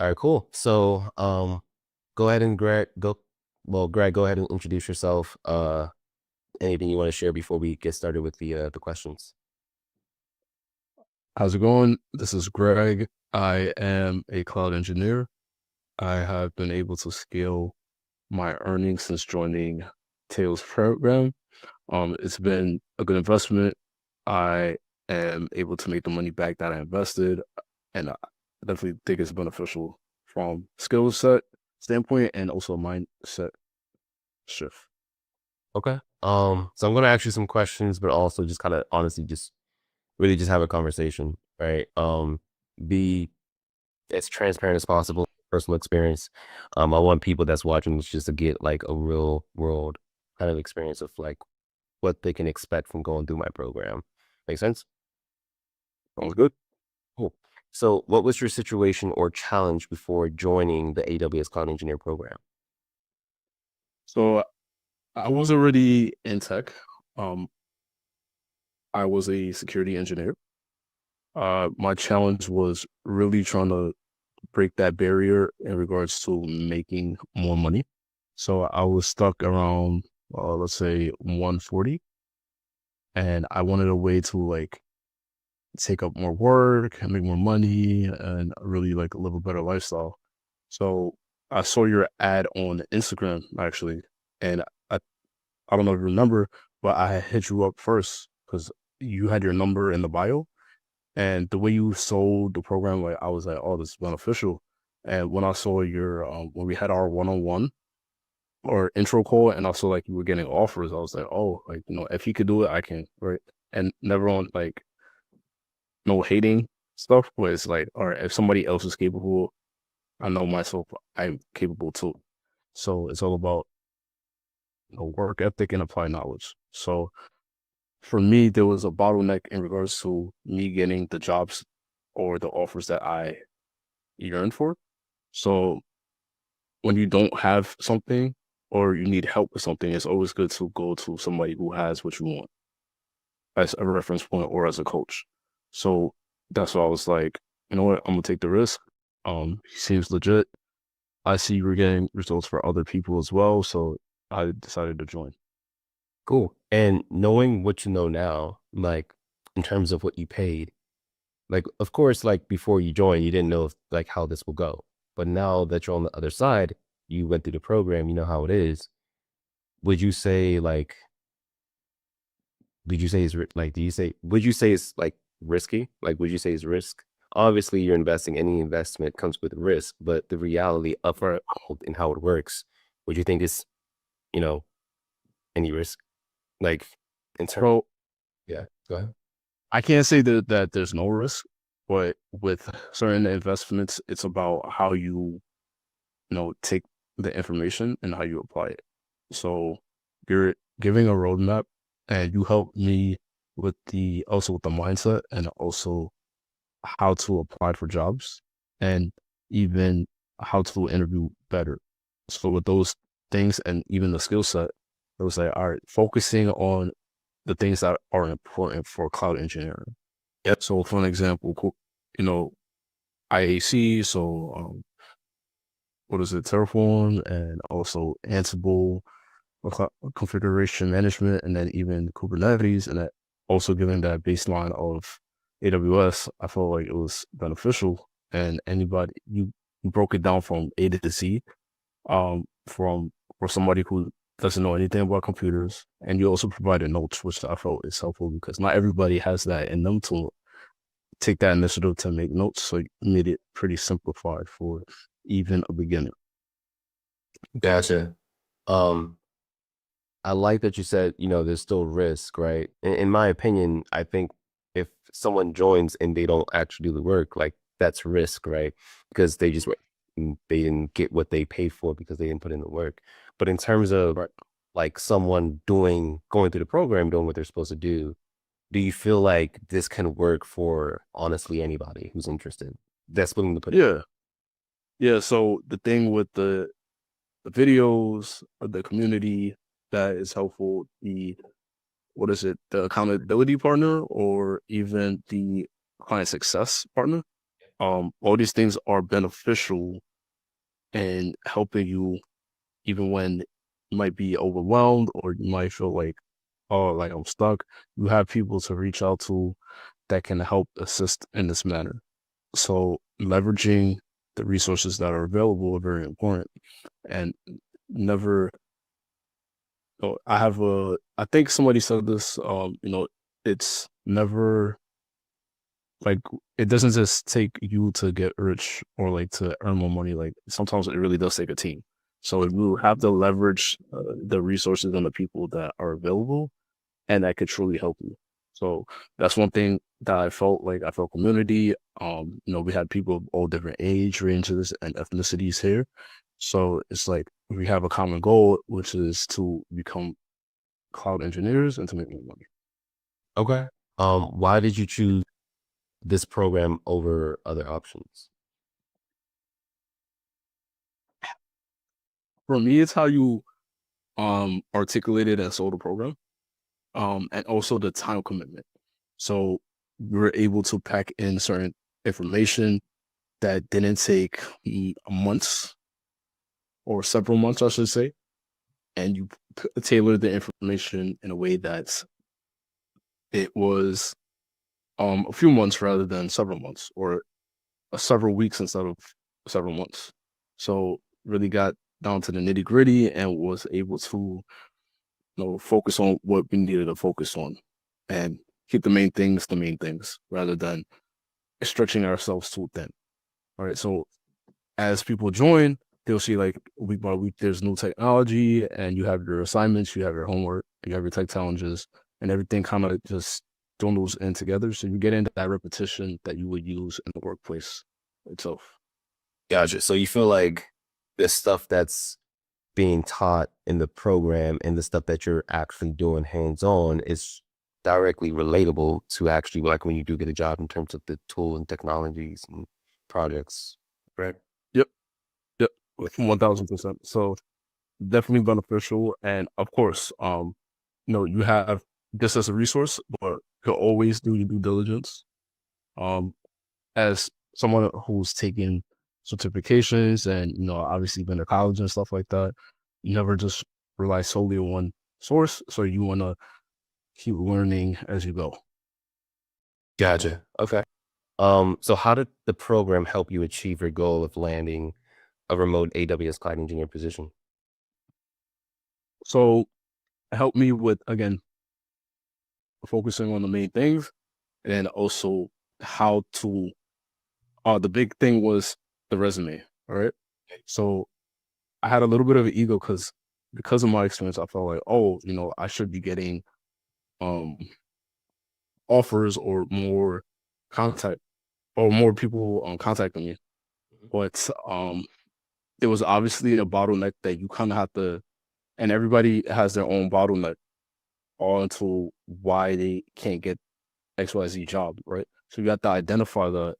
All right, cool. So, go ahead and Greg, go ahead and introduce yourself. Anything you want to share before we get started with the questions? How's it going? This is Greg. I am a cloud engineer. I have been able to scale my earnings since joining Tails program. It's been a good investment. I am able to make the money back that I invested, and I definitely think it's beneficial from skill set standpoint and also mindset shift. Okay. So I'm gonna ask you some questions, but also just kind of honestly just really just have a conversation, right? Be as transparent as possible, personal experience. I want people that's watching this just to get like a real world kind of experience of like what they can expect from going through my program. Make sense? Sounds good. Cool. So, what was your situation or challenge before joining the AWS Cloud Engineer program? So I was already in tech. Um, I was a security engineer. My challenge was really trying to break that barrier in regards to making more money. So I was stuck around, let's say 140, and I wanted a way to like take up more work and make more money and really like live a better lifestyle. So I saw your ad on Instagram actually, and I, I don't know if you remember, but I hit you up first because you had your number in the bio. And the way you sold the program, like I was like, oh, this is beneficial. And when I saw your when we had our one-on-one or intro call and I saw like you were getting offers, I was like, oh, like if he could do it, I can, right? And never on like no hating stuff, but it's like, all right, if somebody else is capable, I know myself I'm capable too. So it's all about work ethic and applied knowledge. So for me, there was a bottleneck in regards to me getting the jobs or the offers that I yearn for. So when you don't have something or you need help with something, it's always good to go to somebody who has what you want as a reference point or as a coach. So that's why I was like, you know what, I'm gonna take the risk. He seems legit. I see you were getting results for other people as well, so I decided to join. Cool. And knowing what you know now, like in terms of what you paid, like of course, like before you joined, you didn't know if, like how this will go. But now that you're on the other side, you went through the program, you know how it is. Would you say like, would you say would you say it's like risky? Like, would you say it's risk? Obviously, you're investing, any investment comes with risk, but the reality of Right. and how it works, would you think is, you know, any risk? Like in terms, So yeah, go ahead. I can't say that there's no risk, but with certain investments, it's about how you take the information and how you apply it. So you're giving a roadmap and you help me with the also with the mindset and also how to apply for jobs and even how to interview better. So with those things and even the skill set, it was like, all right, focusing on the things that are important for cloud engineering. Yep. So for an example, you know, IAC, so what is it, Terraform and also Ansible, configuration management, and then even Kubernetes, and that also given that baseline of AWS, I felt like it was beneficial. And anybody you broke it down from A to Z, from for somebody who doesn't know anything about computers, and you also provided notes, which I felt is helpful because not everybody has that in them to take that initiative to make notes. So you made it pretty simplified for even a beginner. Gotcha. Um, I like that you said, there's still risk, right? In my opinion, I think if someone joins and they don't actually do the work, like that's risk, right? Because they didn't get what they paid for because they didn't put in the work. But in terms of Right. like someone going through the program, doing what they're supposed to do you feel like this can work for honestly anybody who's interested that's willing to put it? Yeah. Yeah. So the thing with the videos or the community that is helpful, the what is it, the accountability partner or even the client success partner. all these things are beneficial in helping you even when you might be overwhelmed or you might feel like, oh, like I'm stuck. You have people to reach out to that can help assist in this manner. So leveraging the resources that are available are very important. And never, oh, I think somebody said this, it's never like it doesn't just take you to get rich or like to earn more money. Like sometimes it really does take a team. So if you have to leverage the resources and the people that are available, and that could truly help you. So that's one thing that I felt community. We had people of all different age ranges and ethnicities here. So it's like we have a common goal, which is to become cloud engineers and to make more money. Okay. Why did you choose this program over other options? For me, it's how you articulate it and sold the program. And also the time commitment. So we were able to pack in certain information that didn't take months or several months, I should say, and you tailor the information in a way that it was a few months rather than several months or several weeks instead of several months. So really got down to the nitty gritty and was able to focus on what we needed to focus on and keep the main things rather than stretching ourselves too thin. All right. So as people join, they'll see like week by week there's new technology and you have your assignments, you have your homework, you have your tech challenges, and everything kind of just dwindles in together. So you get into that repetition that you would use in the workplace itself. Gotcha. So you feel like the stuff that's being taught in the program and the stuff that you're actually doing hands-on is directly relatable to actually like when you do get a job in terms of the tool and technologies and projects, right? Yep. Yep. 1000%. So definitely beneficial. And of course, you have this as a resource, but you always do your due diligence. As someone who's taken certifications and obviously been to college and stuff like that, you never just rely solely on one source. So you want to keep learning as you go. Gotcha. Okay. So how did the program help you achieve your goal of landing a remote AWS cloud engineer position? So help me with again focusing on the main things and also how to. The big thing was the resume. All right. So I had a little bit of an ego because of my experience, I felt like, oh, I should be getting um offers or more contact or more people contacting me. But it was obviously a bottleneck that you kind of have to, and everybody has their own bottleneck all into why they can't get XYZ job, right? So you have to identify that.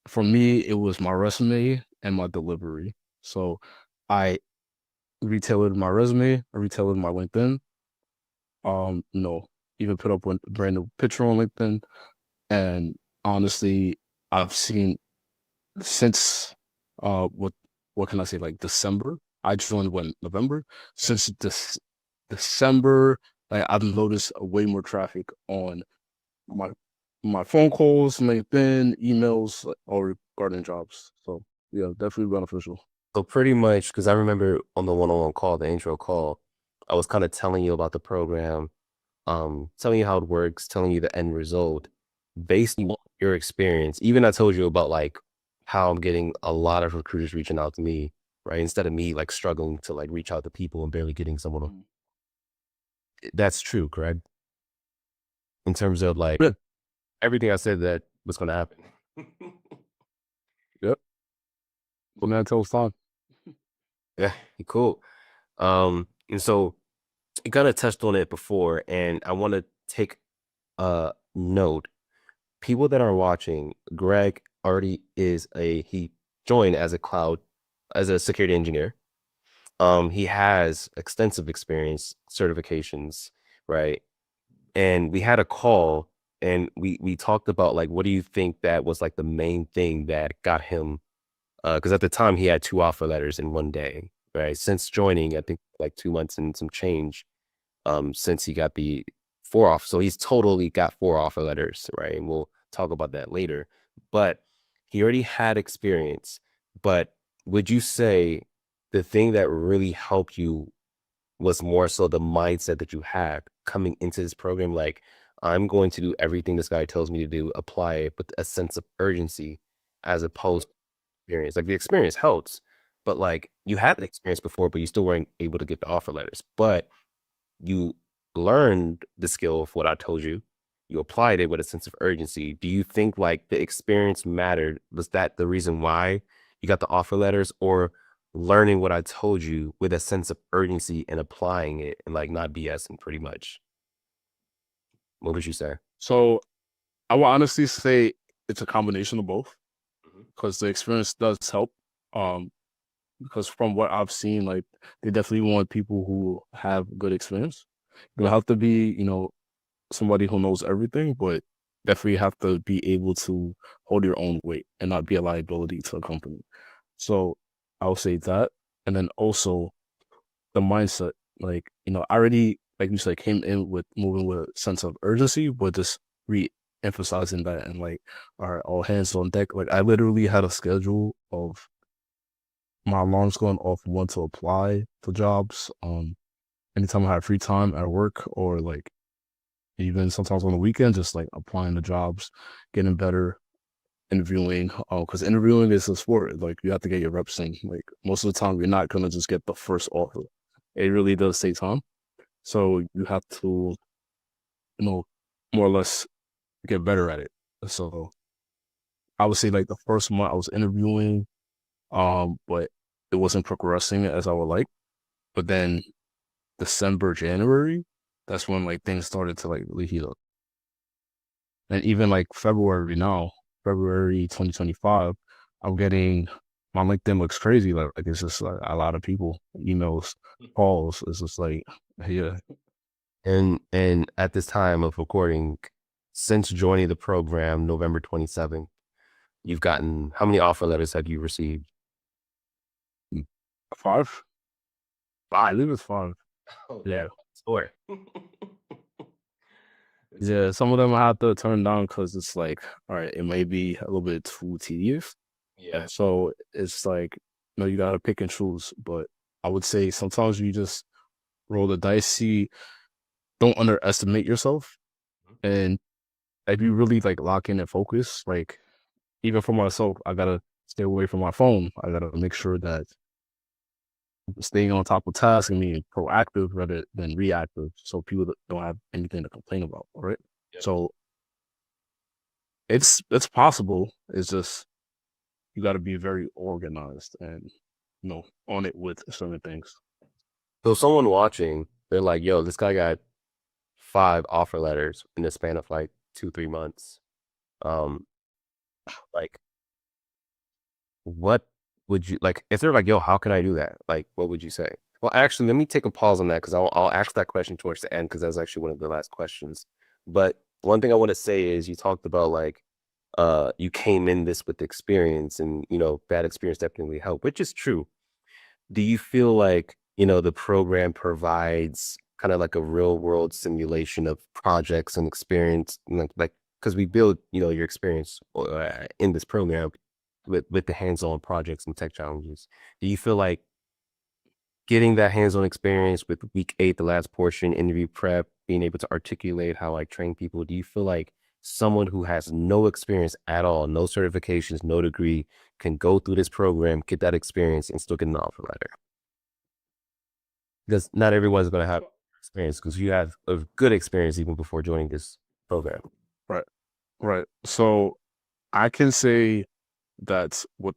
For me, it was my resume and my delivery. So I retailored my resume, I retailored my LinkedIn, even put up a brand new picture on LinkedIn. And honestly, I've seen since what can I say, like December. I joined when November. Since this December, like I've noticed way more traffic on my my phone calls, LinkedIn, emails, like, all regarding jobs. So yeah, definitely beneficial. So pretty much, because I remember on the one-on-one call, the intro call, I was kind of telling you about the program, telling you how it works, telling you the end result based on your experience. Even I told you about like how I'm getting a lot of recruiters reaching out to me, right? Instead of me like struggling to like reach out to people and barely getting someone. Mm. That's true, correct? In terms of like Yeah, everything I said that was going to happen. yep. So man, tell us time. Yeah, cool. And so you kind of touched on it before, and I want to take a note. People that are watching, Greg already he joined as as a security engineer. He has extensive experience, certifications, right? And we had a call and we talked about like what do you think that was like the main thing that got him because at the time he had 2 offer letters in 1 day, right? Since joining, I think like 2 months and some change, since he got the 4 off. So he's totally got 4 offer letters, right? And we'll talk about that later. But he already had experience. But would you say the thing that really helped you was more so the mindset that you had coming into this program? Like, I'm going to do everything this guy tells me to do, apply it with a sense of urgency as opposed to experience. Like the experience helps, but like you had the experience before, but you still weren't able to get the offer letters. But you learned the skill of what I told you. You applied it with a sense of urgency. Do you think like the experience mattered? Was that the reason why you got the offer letters, or learning what I told you with a sense of urgency and applying it and like not BSing pretty much? What would you say? So I will honestly say it's a combination of both Mhm. because the experience does help. Um, because from what I've seen, like they definitely want people who have good experience. You don't have to be, somebody who knows everything, but definitely have to be able to hold your own weight and not be a liability to a company. So I would say that. And then also the mindset, like, I already, like you said, came in with moving with a sense of urgency, but just re-emphasizing that and like, all right, all hands on deck. Like I literally had a schedule of my alarms going off when to apply to jobs. Anytime I had free time at work or like even sometimes on the weekend, just like applying to jobs, getting better, interviewing. Because interviewing is a sport. Like you have to get your reps in. Like most of the time, you're not gonna just get the first offer. It really does take time. So you have to, you know, more or less get better at it. So I would say like the first month I was interviewing, but it wasn't progressing as I would like. But then December, January, that's when like things started to like really heat up. And even like February now, February 2025, I'm getting my LinkedIn looks crazy. Like it's just like a lot of people, emails, calls. It's just like, yeah, And at this time of recording, since joining the program November 27th, you've gotten how many offer letters have you received? five. I Five. believe it's five. Oh, damn. Yeah. Score. It's Yeah. Some of them I have to turn down because it's like, all right, it may be a little bit too tedious. yeah. So it's like, you got to pick and choose. But I would say sometimes you just roll the dice, see, don't underestimate yourself. And if you really like lock in and focus, like even for myself, I gotta stay away from my phone. I gotta make sure that I'm staying on top of tasks and being proactive rather than reactive, so people don't have anything to complain about. All right. Yep. So it's possible. It's just you got to be very organized and on it with certain things. So someone watching, they're like, yo, this guy got 5 offer letters in the span of like 2, 3 months. Um, like what would you like if they're like, yo, how can I do that? Like, what would you say? Well, actually, let me take a pause on that because I'll ask that question towards the end because that's actually one of the last questions. But one thing I want to say is you talked about like you came in this with experience and bad experience definitely helped, which is true. Do you feel like, the program provides kind of like a real world simulation of projects and experience, like because we build, your experience in this program with the hands-on projects and tech challenges. Do you feel like getting that hands-on experience with week 8, the last portion, interview prep, being able to articulate how I train people, do you feel like someone who has no experience at all, no certifications, no degree, can go through this program, get that experience, and still get an offer letter? Because not everyone's going to have experience because you have a good experience even before joining this program. Right. Right. So I can say that with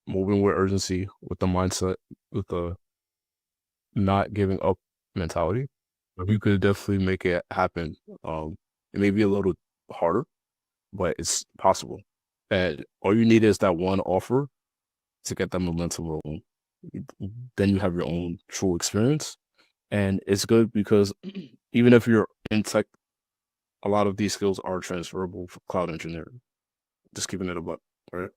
moving with urgency, with the mindset, with the not giving up mentality, Mhm. you could definitely make it happen. It may be a little harder, but it's possible. And all you need is that one offer to get that momentum rolling. Then you have your own true experience. And it's good because even if you're in tech a lot of these skills are transferable for cloud engineering. Just keeping it above, right?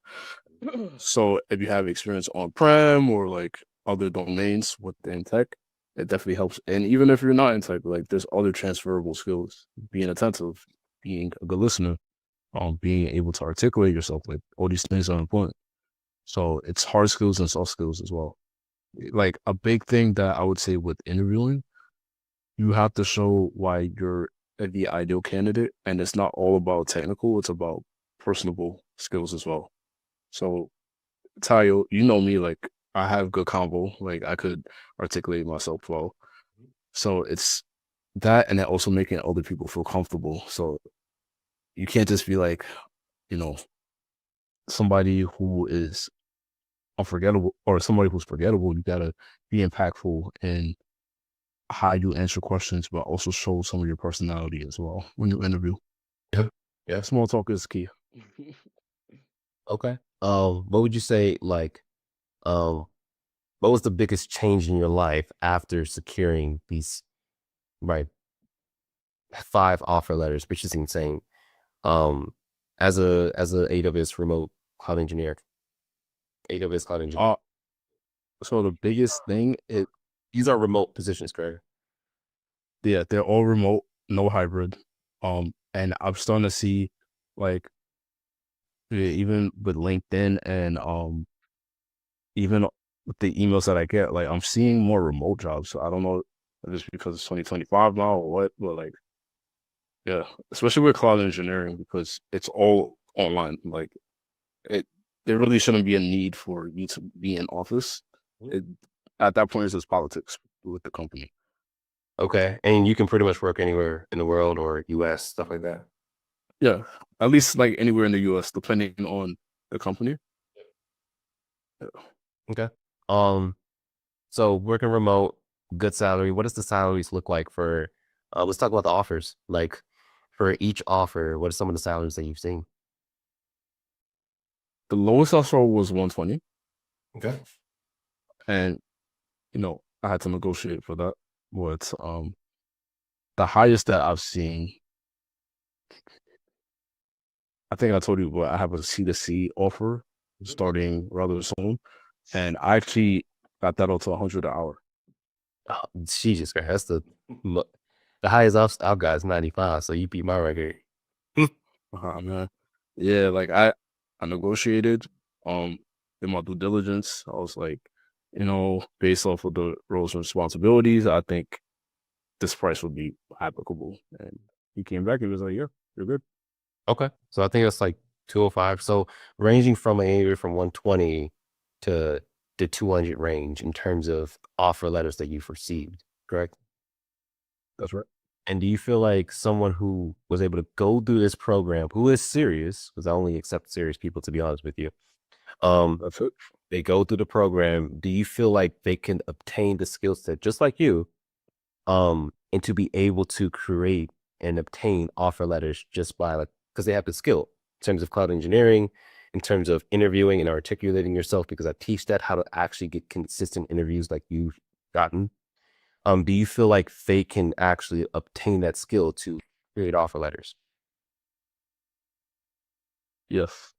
So if you have experience on prem or like other domains within tech, it definitely helps. And even if you're not in tech, like there's other transferable skills, being attentive, being a good listener, being able to articulate yourself, like all these things are important. So it's hard skills and soft skills as well. Like a big thing that I would say with interviewing, you have to show why you're the ideal candidate, and it's not all about technical; it's about personable skills as well. So, Tayo, you know me, like I have good convo, like I could articulate myself well. So it's that, and then also making other people feel comfortable. So you can't just be like, you know, somebody who is unforgettable or somebody who's forgettable. You gotta be impactful in how you answer questions, but also show some of your personality as well when you interview. Yeah. Yeah, small talk is key. Okay. What would you say like um what was the biggest change in your life after securing these right 5 offer letters, which is insane. Um as a AWS remote cloud engineer, AWS cloud engineer. Uh, so the biggest thing is, These are remote positions, correct? yeah, they're all remote, no hybrid. And I'm starting to see like yeah, even with LinkedIn and even with the emails that I get, like I'm seeing more remote jobs. So I don't know if it's because it's 2025 now or what, but like yeah, especially with cloud engineering because it's all online. Like it, there really shouldn't be a need for you to be in office. It, at that point, it's just politics with the company. Okay. And you can pretty much work anywhere in the world or US, stuff like that. Yeah, at least like anywhere in the US, depending on the company. Yeah. Okay. Um, so working remote, good salary. What does the salaries look like for let's talk about the offers. Like for each offer, what are some of the salaries that you've seen? The lowest I saw was 120, Okay. and I had to negotiate for that. But the highest that I've seen, I think I told you, but I have a C to C offer starting rather soon, and I actually got that up to 100 an hour. Oh, Jesus Christ, that's the highest I've got is 95, so you beat my record. Man. Yeah, like I negotiated, did my due diligence. I was like, based off of the roles and responsibilities, I think this price would be applicable. And he came back, he was like, yeah, you're good. Okay. So I think that's like 205. So ranging from anywhere from 120 to the 200 range in terms of offer letters that you've received, correct? That's right. And do you feel like someone who was able to go through this program, who is serious, because I only accept serious people to be honest with you, um, That's it. they go through the program, do you feel like they can obtain the skill set just like you, and to be able to create and obtain offer letters just by like because they have the skill in terms of cloud engineering, in terms of interviewing and articulating yourself, because I teach that how to actually get consistent interviews like you've gotten. Do you feel like they can actually obtain that skill to create offer letters? Yes.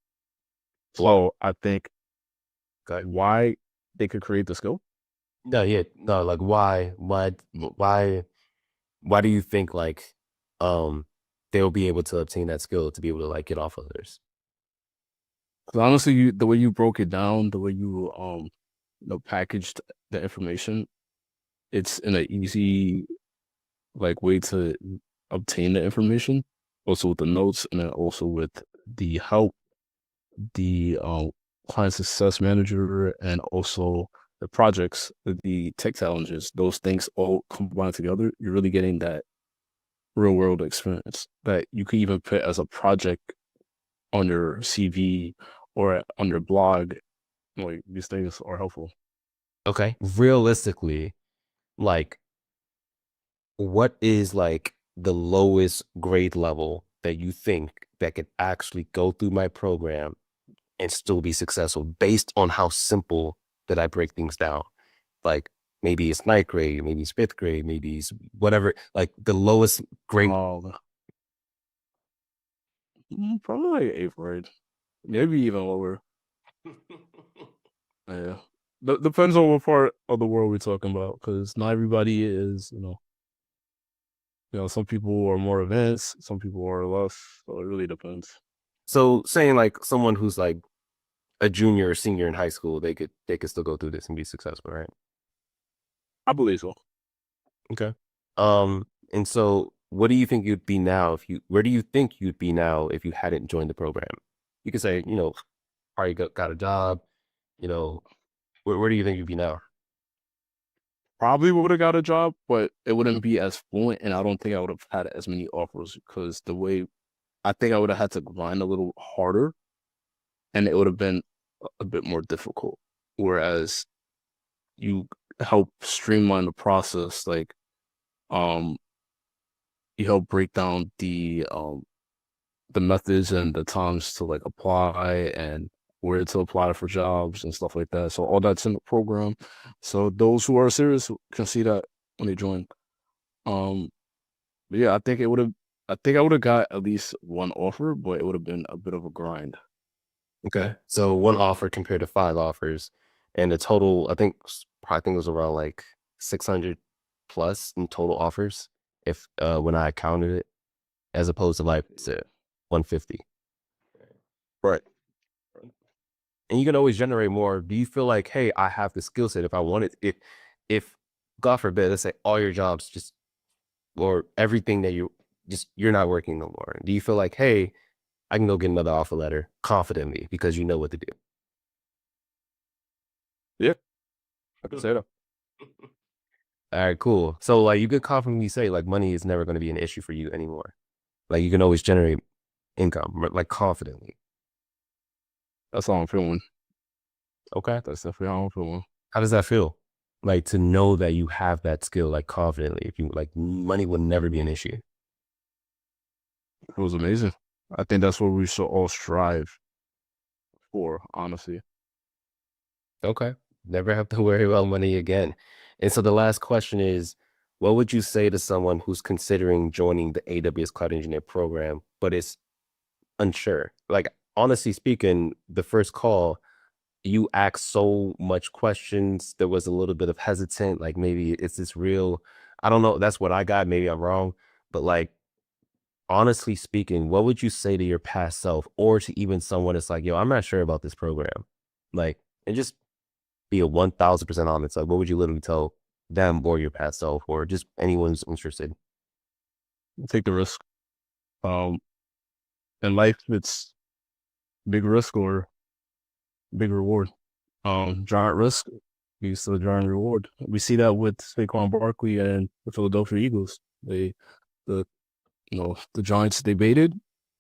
Why? So I think Okay. why they could create the skill. No, yeah, no, like why do you think like um they'll be able to obtain that skill to be able to like get offer letters? Because honestly, the way you broke it down, the way you packaged the information, it's in an easy like way to obtain the information. Also with the notes, and then also with the help, the client success manager, and also the projects, the tech challenges. Those things all combined together. You're really getting that real world experience that you can even put as a project on your CV or on your blog. Like these things are helpful. Okay. Realistically, like what is like the lowest grade level that you think that could actually go through my program and still be successful based on how simple that I break things down? Like maybe it's ninth grade, maybe it's fifth grade, maybe it's whatever, like the lowest grade. Oh, Probably like eighth grade, maybe even lower. Yeah. Depends on what part of the world we're talking about, because not everybody is, some people are more advanced, some people are less. So it really depends. So saying like someone who's like a junior or senior in high school, they could still go through this and be successful, right? I believe so. Okay. And so what do you think you'd be now if you where do you think you'd be now if you hadn't joined the program? You could say, probably got a job, you know, where do you think you'd be now? Probably would have got a job, but it wouldn't be as fluent, and I don't think I would have had as many offers because the way I think I would have had to grind a little harder, and it would have been a bit more difficult. Whereas you help streamline the process, like um, you help break down the methods and the times to like apply and where to apply for jobs and stuff like that. So all that's in the program. So those who are serious can see that when they join. Um, but yeah, I think I would have got at least one offer, but it would have been a bit of a grind. Okay. So one offer compared to five offers, and the total, I think it was around like 600 plus in total offers if when I counted it, as opposed to like say 150. Right. And you can always generate more. Do you feel like, hey, I have the skill set if I wanted, if God forbid, let's say all your jobs just or everything that you're not working no more. Do you feel like, hey, I can go get another offer letter confidently because you know what to do? Yeah, I can say that. All right, cool. So like you could confidently say like money is never going to be an issue for you anymore. Like you can always generate income like confidently. That's how I'm feeling. Okay. That's definitely how I'm feeling. How does that feel? Like to know that you have that skill like confidently. If you like money would never be an issue. It was amazing. I think that's what we should all strive for, honestly. Okay. Never have to worry about money again. And so the last question is, what would you say to someone who's considering joining the AWS Cloud Engineer program, but is unsure? Like, honestly speaking, the first call, you asked so much questions. There was a little bit of hesitant, like maybe is this real? I don't know. That's what I got. Maybe I'm wrong. But like, honestly speaking, what would you say to your past self or to even someone that's like, yo, I'm not sure about this program? Like, and just be a 1000% honest. Like, what would you literally tell them or your past self or just anyone who's interested? Take the risk. Um, in life, it's big risk or big reward. Giant risk leads to a giant reward. We see that with Saquon Barkley and the Philadelphia Eagles. The the Giants debated,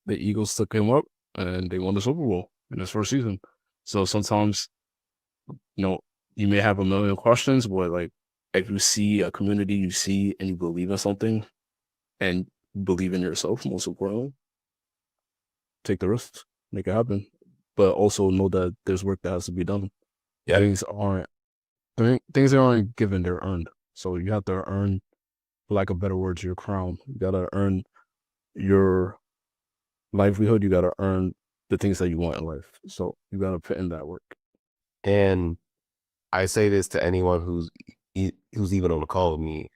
the Eagles took him up, and they won the Super Bowl in his first season. So sometimes, you know, you may have a million questions, but like if you see a community, you see and you believe in something, and believe in yourself, most importantly, take the risks, make it happen. But also know that there's work that has to be done. Yeah. Things aren't things that aren't given, they're earned. So you have to earn, for lack of better words, your crown. You gotta earn your livelihood. You gotta earn the things that you want in life. So you gotta put in that work. And I say this to anyone who's even on the call with me.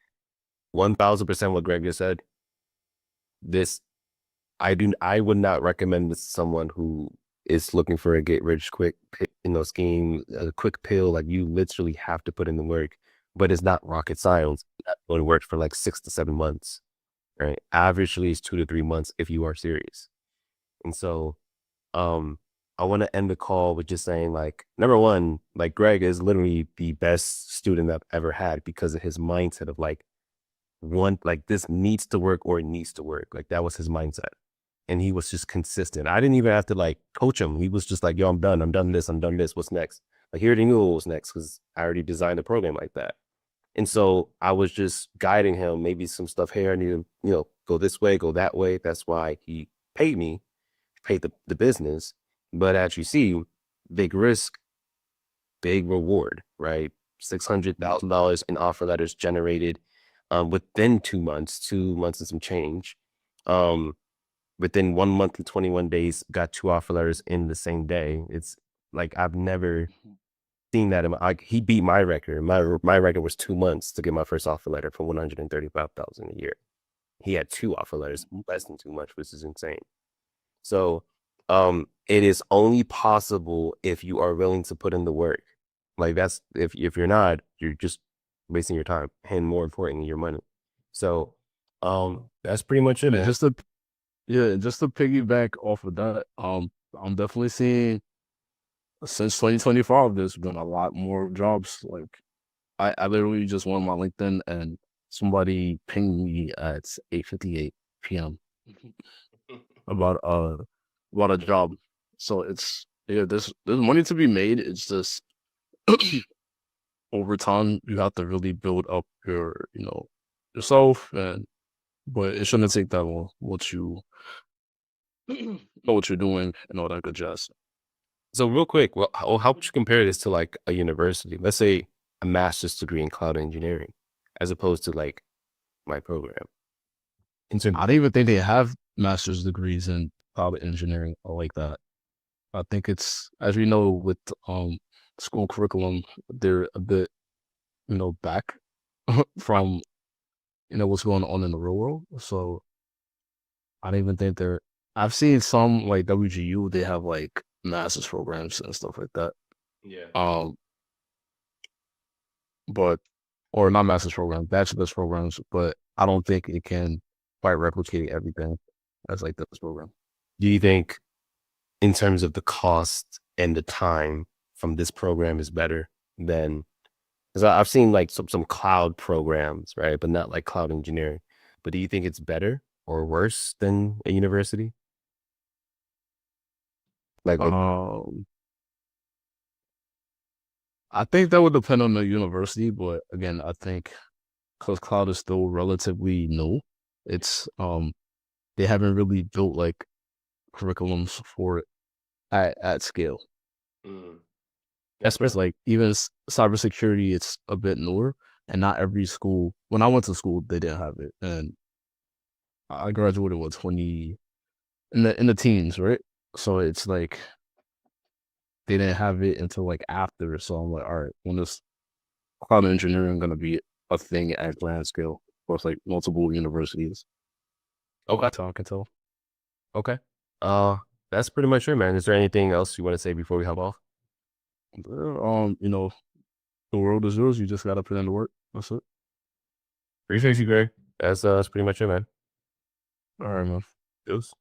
1000% what Greg just said. This I would not recommend this to someone who is looking for a get rich quick scheme, a quick pill. Like you literally have to put in the work, but it's not rocket science. That only works for like 6 to 7 months, right? Averagely is 2 to 3 months if you are serious. And so um I want to end the call with just saying like number one, like Greg is literally the best student I've ever had because of his mindset of like one like this needs to work or it needs to work. Like that was his mindset. And he was just consistent. I didn't even have to like coach him. He was just like, yo, I'm done. I'm done this. I'm done this. What's next? Like he already knew what was next because I already designed a program like that. And so I was just guiding him, maybe some stuff here. I need to, go this way, go that way. That's why he paid me, paid the business. But as you see, big risk, big reward, right? $600,000 in offer letters generated within 2 months, 2 months and some change. Um, within 1 month and 21 days, got 2 offer letters in the same day. It's like I've never seen that. He beat my record. My record was 2 months to get my first offer letter for 135,000 a year. He had 2 offer letters less than 2 months, which is insane. So, it is only possible if you are willing to put in the work. Like that's if you're not, you're just wasting your time and more importantly, your money. So, that's pretty much it, And man. just to piggyback off of that, I'm definitely seeing since 2025, there's been a lot more jobs. Like I literally just went on my LinkedIn and somebody pinged me at 8:58 p.m. about about a job. So it's yeah, there's money to be made. It's just over time you have to really build up your yourself, and but it shouldn't take that long once you know what you're doing and all that good jazz. So real quick, well, how would you compare this to like a university? Let's say a master's degree in cloud engineering, as opposed to like my program. In terms, I don't even think they have master's degrees in cloud engineering or like that. I think it's, as we know, with school curriculum, they're a bit back from what's going on in the real world. So I don't even think they're. I've seen some like WGU, they have like master's programs and stuff like that. yeah. Um, but or not master's program, bachelor's programs, but I don't think it can quite replicate everything as like this program. Do you think, in terms of the cost and the time from this program, is better than? Because I've seen like some cloud programs, right? But not like cloud engineering. But do you think it's better or worse than a university? Like, Um, I think that would depend on the university, but again, I think because cloud is still relatively new, it's they haven't really built like curriculums for it at scale. mm, that's It's like even cybersecurity, it's a bit newer, and not every school. When I went to school, they didn't have it, and I graduated with 20 in the teens, right? So it's like they didn't have it until like after. So I'm like, all right, when is cloud engineering gonna be a thing at grand scale across like multiple universities? okay. So I can tell. Okay. Uh, that's pretty much it, man. Is there anything else you want to say before we hop off? The world is yours. You just gotta put in the work. That's it. Appreciate you, Greg. That's pretty much it, man. All right, man. Deuce.